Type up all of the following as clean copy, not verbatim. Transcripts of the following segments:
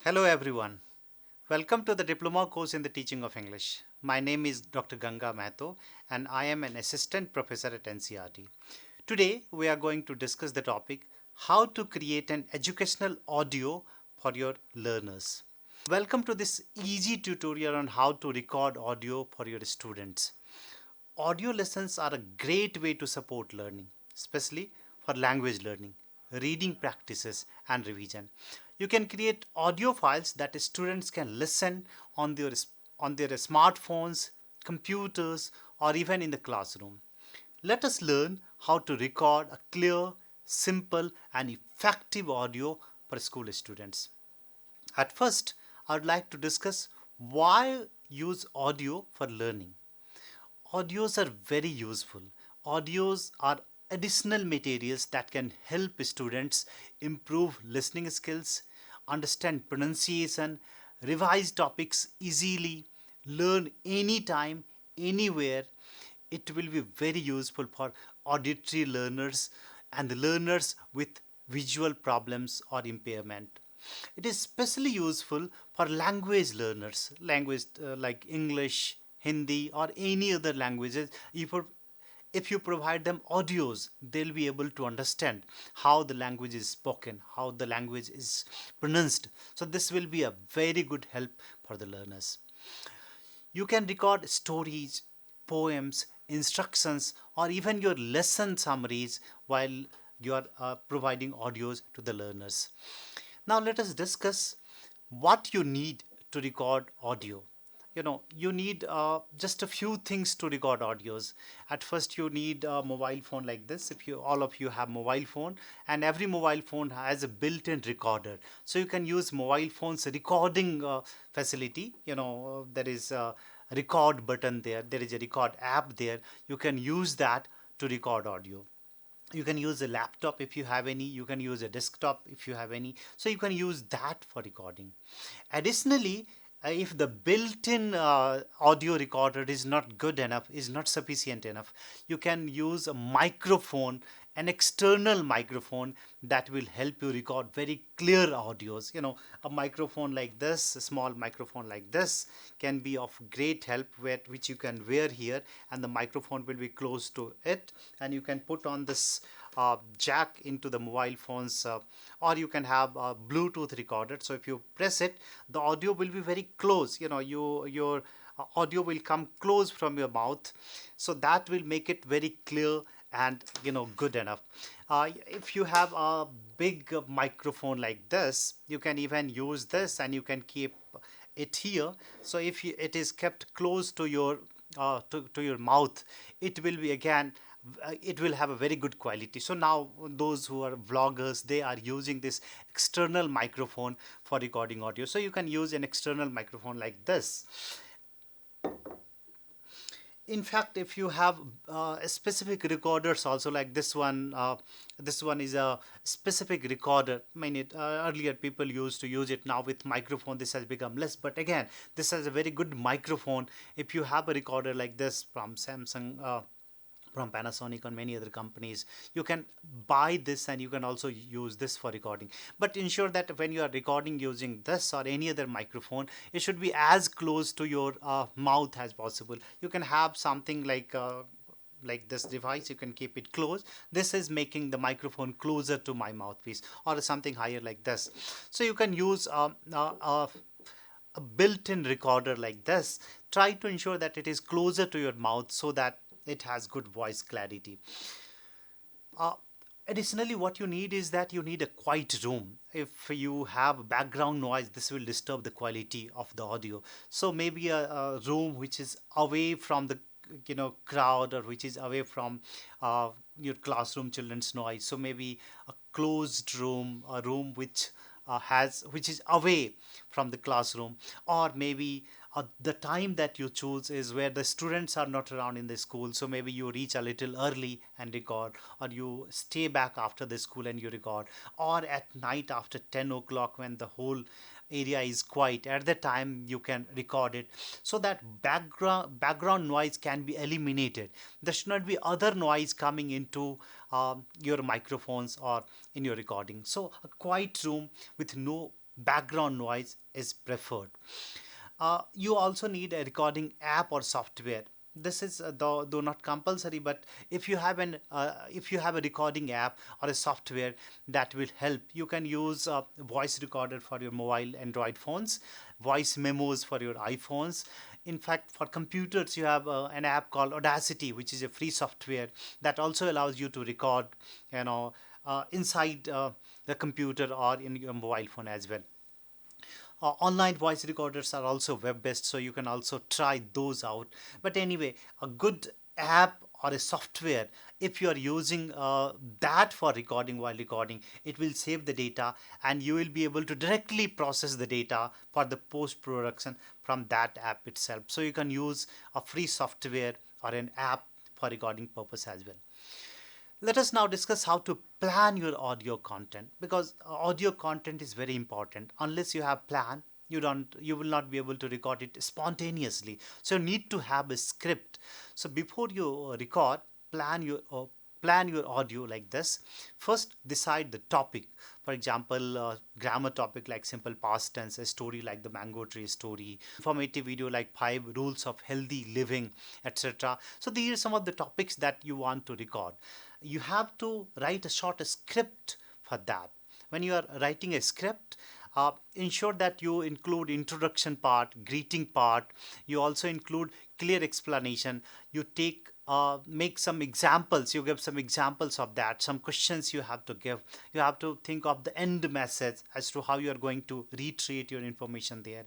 Hello everyone. Welcome to the diploma course in the teaching of English. My name is Dr. Ganga Mahato and I am an assistant professor at NCRT. Today we are going to discuss the topic how to create an educational audio for your learners. Welcome to this easy tutorial on how to record audio for your students. Audio lessons are a great way to support learning, especially for language learning, reading practices, and revision. You can create audio files that students can listen on their smartphones, computers, or even in the classroom. Let us learn how to record a clear, simple, and effective audio for school students. At first, I would like to discuss why use audio for learning. Audios are very useful. Audios are additional materials that can help students improve listening skills, understand pronunciation, revise topics easily, learn anytime, anywhere. It will be very useful for auditory learners and the learners with visual problems or impairment. It is especially useful for language learners, language like English, Hindi, or any other languages. If you provide them audios, they'll be able to understand how the language is spoken, how the language is pronounced. So, this will be a very good help for the learners. You can record stories, poems, instructions, or even your lesson summaries while you are providing audios to the learners. Now, let us discuss what you need to record audio. You need just a few things to record audios. At first, you need a mobile phone like this. If you all of you have mobile phone, and every mobile phone has a built-in recorder, so you can use mobile phone's recording facility. There is a record button there. There is a record app there. You can use that to record audio. You can use a laptop if you have any. You can use a desktop if you have any, so you can use that for recording. Additionally, if the built-in audio recorder is not good enough, is not sufficient enough, you can use a microphone, an external microphone that will help you record very clear audios. A microphone like this, a small microphone like this, can be of great help, which you can wear here, and the microphone will be close to it, and you can put on this jack into the mobile phones, or you can have a Bluetooth recorder. So if you press it, the audio will be very close. Your audio will come close from your mouth, so that will make it very clear and good enough. If you have a big microphone like this, you can even use this and you can keep it here. So if it is kept close to your mouth, it will be again, it will have a very good quality. So now those who are vloggers, they are using this external microphone for recording audio. So you can use an external microphone like this. In fact, if you have specific recorders also, like this one is a specific recorder. I mean, earlier people used to use it. Now with microphone, this has become less, but again, this has a very good microphone. If you have a recorder like this from Samsung, from Panasonic, and many other companies, you can buy this and you can also use this for recording. But ensure that when you are recording using this or any other microphone, it should be as close to your mouth as possible. You can have something like this device. You can keep it close. This is making the microphone closer to my mouthpiece, or something higher like this. So you can use a built-in recorder like this. Try to ensure that it is closer to your mouth so that it has good voice clarity. uh, Additionally, what you need is that you need a quiet room. If you have background noise, this will disturb the quality of the audio. So maybe a room which is away from the crowd, or which is away from your classroom children's noise. So maybe a closed room, a room which is away from the classroom. Or maybe the time that you choose is where the students are not around in the school, so maybe you reach a little early and record, or you stay back after the school and you record, or at night after 10 o'clock when the whole area is quiet. At the time you can record it, so that background noise can be eliminated. There should not be other noise coming into your microphones or in your recording. So a quiet room with no background noise is preferred. You also need a recording app or software. This is though not compulsory, but if you have a recording app or a software that will help, you can use a voice recorder for your mobile Android phones, voice memos for your iPhones. In fact, for computers, you have an app called Audacity, which is a free software that also allows you to record, you know, inside the computer or in your mobile phone as well. Online voice recorders are also web based, so you can also try those out. But anyway, a good app or a software, if you are using that for recording, while recording, it will save the data and you will be able to directly process the data for the post production from that app itself. So you can use a free software or an app for recording purpose as well. Let us now discuss how to plan your audio content, because audio content is very important. Unless you have plan, you will not be able to record it spontaneously. So you need to have a script. So before you record, plan your plan your audio like this. First, decide the topic. For example, grammar topic like simple past tense, a story like the mango tree story, informative video like 5 rules of healthy living, etc. So these are some of the topics that you want to record. You have to write a short script for that. When you are writing a script, ensure that you include introduction part, greeting part. You also include clear explanation. You make some examples. You give some examples of that. Some questions you have to give. You have to think of the end message as to how you are going to reiterate your information there.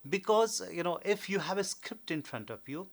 Because if you have a script in front of you,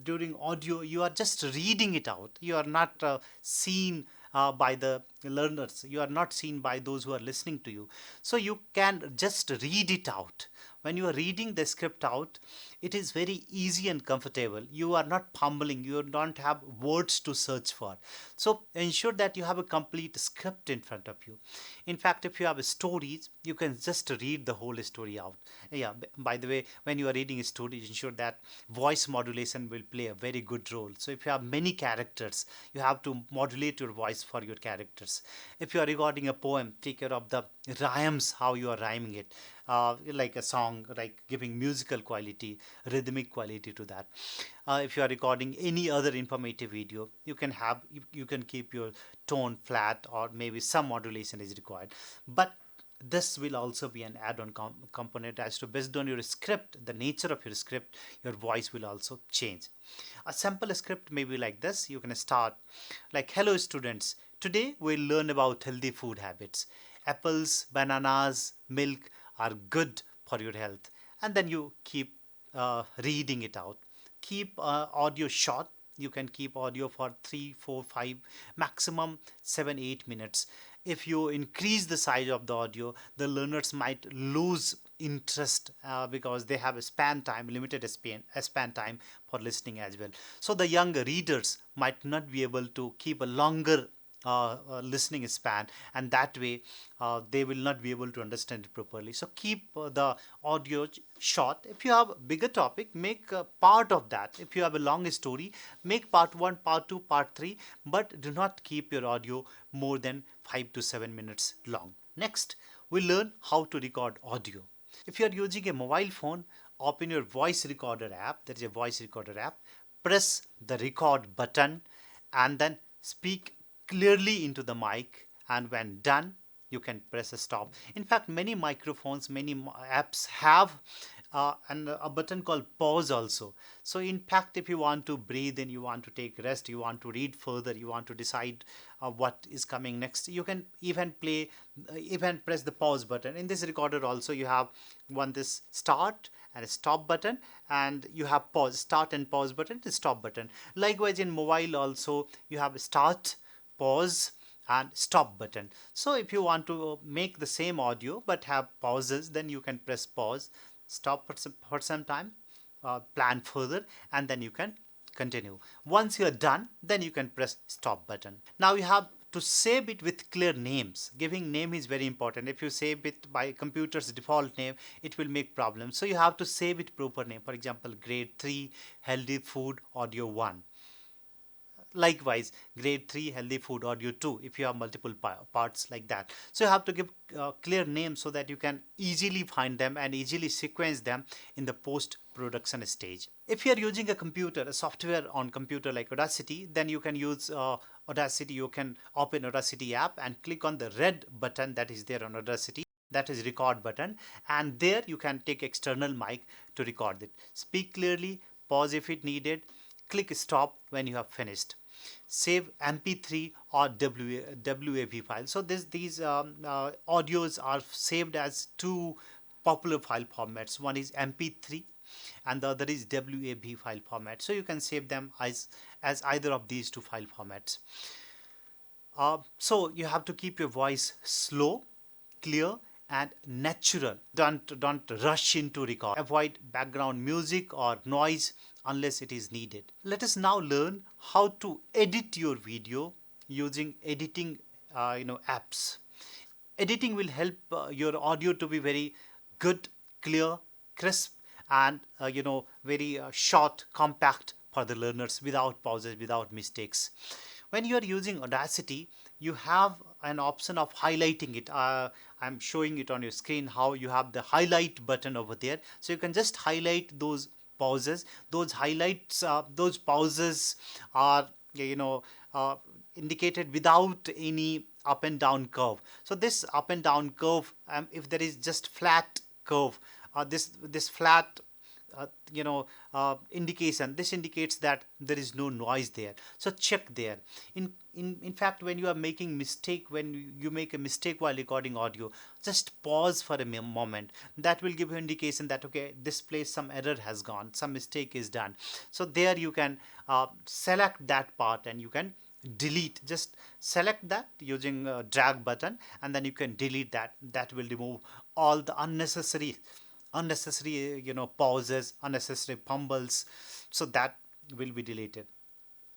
during audio you are just reading it out. You are not seen by the learners. You are not seen by those who are listening to you. So you can just read it out. When you are reading the script out, it is very easy and comfortable. You are not fumbling. You don't have words to search for. So ensure that you have a complete script in front of you. In fact, if you have stories, you can just read the whole story out. Yeah, by the way, when you are reading a story, ensure that voice modulation will play a very good role. So if you have many characters, you have to modulate your voice for your characters. If you are recording a poem, take care of the rhymes, how you are rhyming it. Like a song, like giving musical quality, rhythmic quality to that. If you are recording any other informative video, you can keep your tone flat, or maybe some modulation is required. But this will also be an add-on component as to, based on your script, the nature of your script, your voice will also change. A simple script may be like this. You can start like, hello students, today we'll learn about healthy food habits. Apples, bananas, milk are good for your health. And then you keep reading it out. Keep audio short. You can keep audio for 3, 4, 5, maximum 7, 8 minutes. If you increase the size of the audio, the learners might lose interest because they have a limited span time for listening as well. So the young readers might not be able to keep a longer listening span, and that way they will not be able to understand it properly. So keep the audio short. If you have a bigger topic, make part of that. If you have a long story, make part 1, part 2, part 3, but do not keep your audio more than 5 to 7 minutes long. Next, we learn how to record audio. If you are using a mobile phone, open your voice recorder app. There is a voice recorder app. Press the record button and then speak clearly into the mic, and when done, you can press a stop. In fact, many microphones, many apps have a button called pause also. So in fact, if you want to breathe in, you want to take rest, you want to read further, you want to decide what is coming next, you can even press the pause button. In this recorder also, you have this start and a stop button, and you have pause, start and pause button, the stop button. Likewise, in mobile also, you have start, pause and stop button. So if you want to make the same audio but have pauses, then you can press pause, stop for some time, plan further, and then you can continue. Once you are done, then you can press stop button. Now you have to save it with clear names. Giving name is very important. If you save it by computer's default name, it will make problems. So you have to save it proper name. For example, grade 3 healthy food audio 1. Likewise, grade 3 healthy food audio 2 if you have multiple parts like that. So you have to give clear names so that you can easily find them and easily sequence them in the post production stage. If you are using a computer, a software on computer like Audacity, then you can use Audacity. You can open Audacity app and click on the red button that is there on Audacity, that is record button, and there you can take external mic to record it. Speak clearly, pause if it needed, click stop when you have finished. Save MP3 or WAV file. So these audios are saved as two popular file formats. One is MP3 and the other is WAV file format. So you can save them as either of these two file formats. So you have to keep your voice slow, clear, and natural. Don't rush into record. Avoid background music or noise unless it is needed. Let us now learn how to edit your video using editing apps. Editing will help your audio to be very good, clear, crisp, and very short, compact for the learners, without pauses, without mistakes. When you are using Audacity, you have an option of highlighting it. I'm showing it on your screen how you have the highlight button over there. So you can just highlight those pauses. Those highlights, those pauses are indicated without any up and down curve. So this up and down curve, if there is just flat curve, this flat indication, this indicates that there is no noise there. So check there. In fact, when you are making mistake, when you make a mistake while recording audio, just pause for a moment. That will give you indication that okay, this place some error has gone, some mistake is done. So there you can select that part and you can delete. Just select that using a drag button and then you can delete that. That will remove all the unnecessary pauses, unnecessary fumbles. So that will be deleted.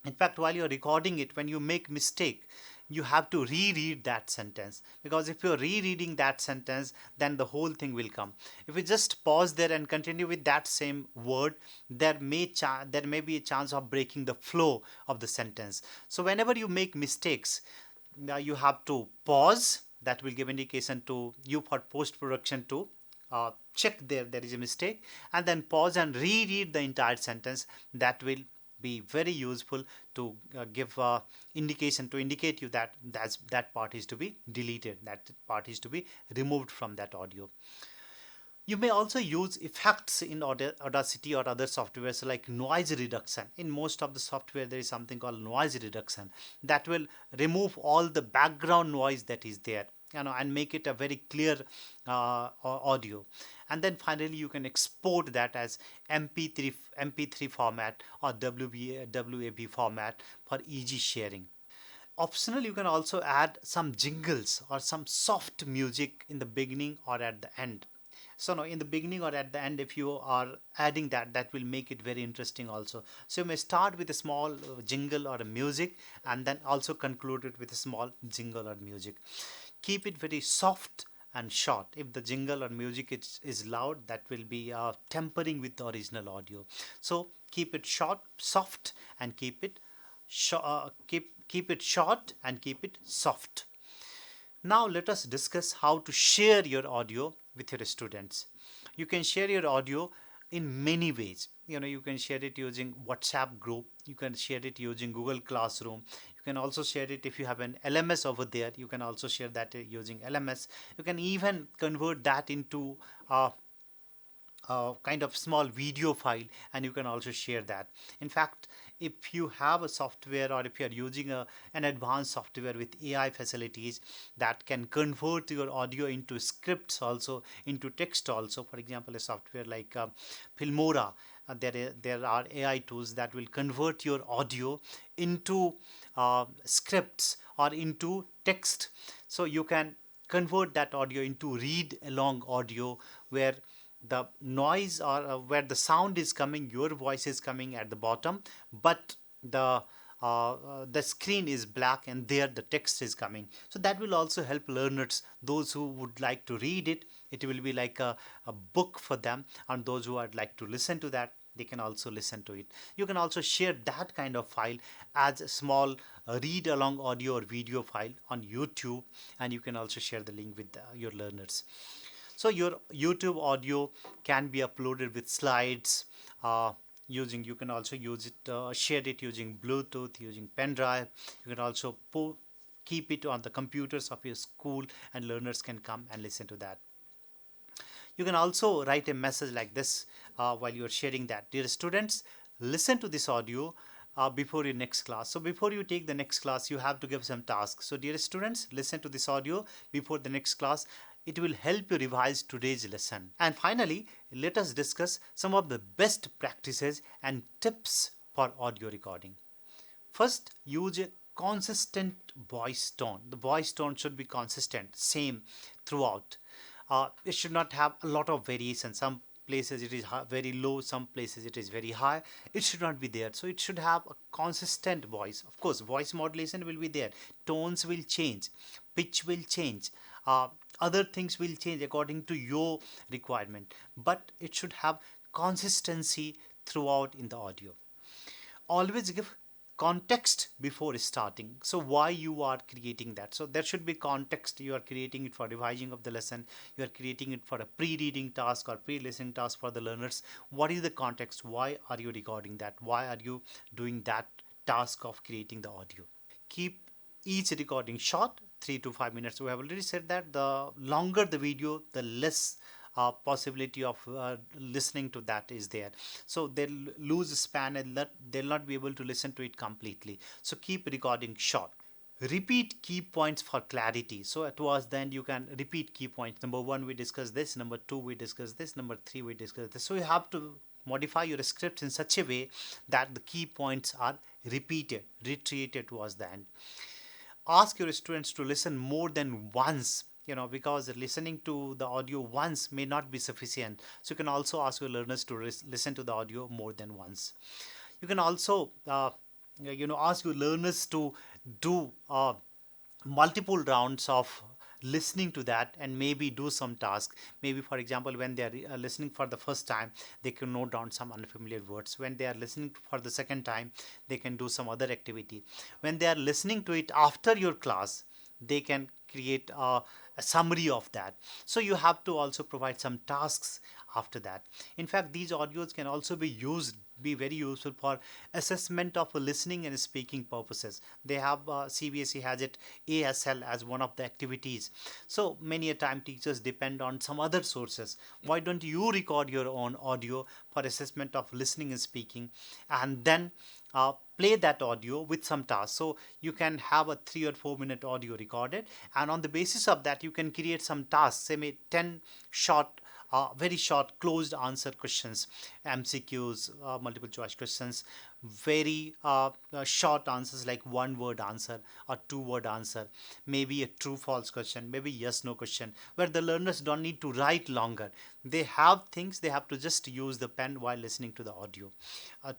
In fact, while you're recording it, when you make mistake, you have to reread that sentence, because if you're rereading that sentence, then the whole thing will come. If you just pause there and continue with that same word, there may be a chance of breaking the flow of the sentence. So whenever you make mistakes, you have to pause. That will give indication to you for post production to check there is a mistake, and then pause and reread the entire sentence. That will be very useful to give indication, to indicate you that that part is to be deleted, that part is to be removed from that audio. You may also use effects in Audacity or other softwares like noise reduction. In most of the software, there is something called noise reduction that will remove all the background noise that is there, and make it a very clear audio. And then finally, you can export that as MP3 format or WAV format for easy sharing. Optional, you can also add some jingles or some soft music in the beginning or at the end. So now in the beginning or at the end, if you are adding that will make it very interesting also. So you may start with a small jingle or a music and then also conclude it with a small jingle or music. Keep it very soft and short. If the jingle or music is loud, that will be tempering with the original audio. So keep it short, soft, and keep it keep it short and keep it soft. Now let us discuss how to share your audio with your students. You can share your audio in many ways. You can share it using WhatsApp group. You can share it using Google Classroom. You can also share it if you have an LMS over there. You can also share that using LMS. You can even convert that into kind of small video file, and you can also share that. In fact, if you have a software or if you are using an advanced software with AI facilities that can convert your audio into scripts, also into text also, for example a software like Filmora, there are AI tools that will convert your audio into scripts or into text. So you can convert that audio into read along audio, where the noise or where the sound is coming, your voice is coming at the bottom, but the screen is black and there the text is coming. So that will also help learners, those who would like to read it. It will be like a book for them, and those who would like to listen to that, they can also listen to it. You can also share that kind of file as a small read along audio or video file on YouTube, and you can also share the link with your learners. So your YouTube audio can be uploaded with slides. You can also use it, share it using Bluetooth, using pen drive. You can also keep it on the computers of your school, and learners can come and listen to that. You can also write a message like this while you're sharing that. Dear students, listen to this audio before your next class. So before you take the next class, you have to give some tasks. So dear students, listen to this audio before the next class. It will help you revise today's lesson. And finally, let us discuss some of the best practices and tips for audio recording. First, use a consistent voice tone. The voice tone should be consistent, same throughout. It should not have a lot of variation. Some places it is very low, some places it is very high. It should not be there. So it should have a consistent voice. Of course, voice modulation will be there. Tones will change, pitch will change. Other things will change according to your requirement, but it should have consistency throughout in the audio. Always give context before starting. So why you are creating that? So there should be context. You are creating it for revising of the lesson, you are creating it for a pre-reading task or pre-listening task for the learners. What is the context? Why are you recording that? Why are you doing that task of creating the audio? Keep each recording short, 3 to 5 minutes. We have already said that the longer the video, the less possibility of listening to that is there. So they'll lose span and they'll not be able to listen to it completely. So keep recording short. Repeat key points for clarity. So towards the end you can repeat key points. Number 1 we discussed this, number 2 we discussed this, number 3 we discussed this. So you have to modify your script in such a way that the key points are reiterated towards the end. Ask your students to listen more than once, because listening to the audio once may not be sufficient. So you can also ask your learners to listen to the audio more than once. You can also ask your learners to do multiple rounds of listening to that and maybe do some task. Maybe for example, when they are listening for the first time, they can note down some unfamiliar words. When they are listening for the second time, they can do some other activity. When they are listening to it after your class, they can create a summary of that. So you have to also provide some tasks after that. In fact, these audios can also be very useful for assessment of listening and speaking purposes. They have CBSE has it ASL as one of the activities. So many a time teachers depend on some other sources. Why don't you record your own audio for assessment of listening and speaking, and then play that audio with some tasks. So you can have a 3 or 4 minute audio recorded, and on the basis of that you can create some tasks, say maybe 10 very short closed answer questions, MCQs, multiple choice questions, very short answers like 1 word answer or 2 word answer, maybe a true false question, maybe yes no question, where the learners don't need to write longer. They have things, they have to just use the pen while listening to the audio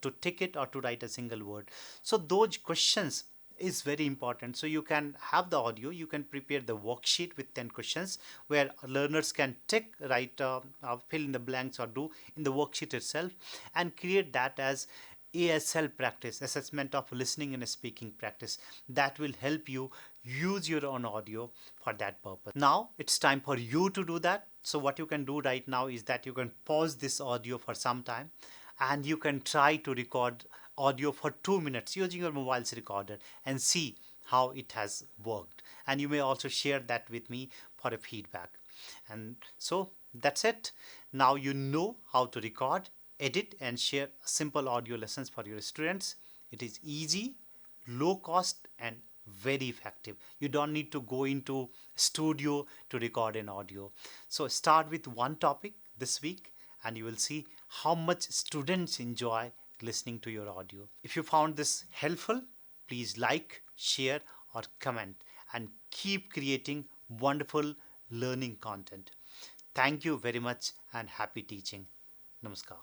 to tick it or to write a single word. So those questions is very important. So you can have the audio, you can prepare the worksheet with 10 questions where learners can tick, write, fill in the blanks or do in the worksheet itself, and create that as ASL practice, assessment of listening and speaking practice. That will help you use your own audio for that purpose. Now it's time for you to do that. So what you can do right now is that you can pause this audio for some time and you can try to record audio for 2 minutes using your mobile's recorder and see how it has worked. And you may also share that with me for a feedback. And so that's it. Now you know how to record, edit and share simple audio lessons for your students. It is easy, low cost and very effective. You don't need to go into studio to record an audio. So start with one topic this week and you will see how much students enjoy listening to your audio. If you found this helpful, please like, share or comment and keep creating wonderful learning content. Thank you very much and happy teaching. Namaskar.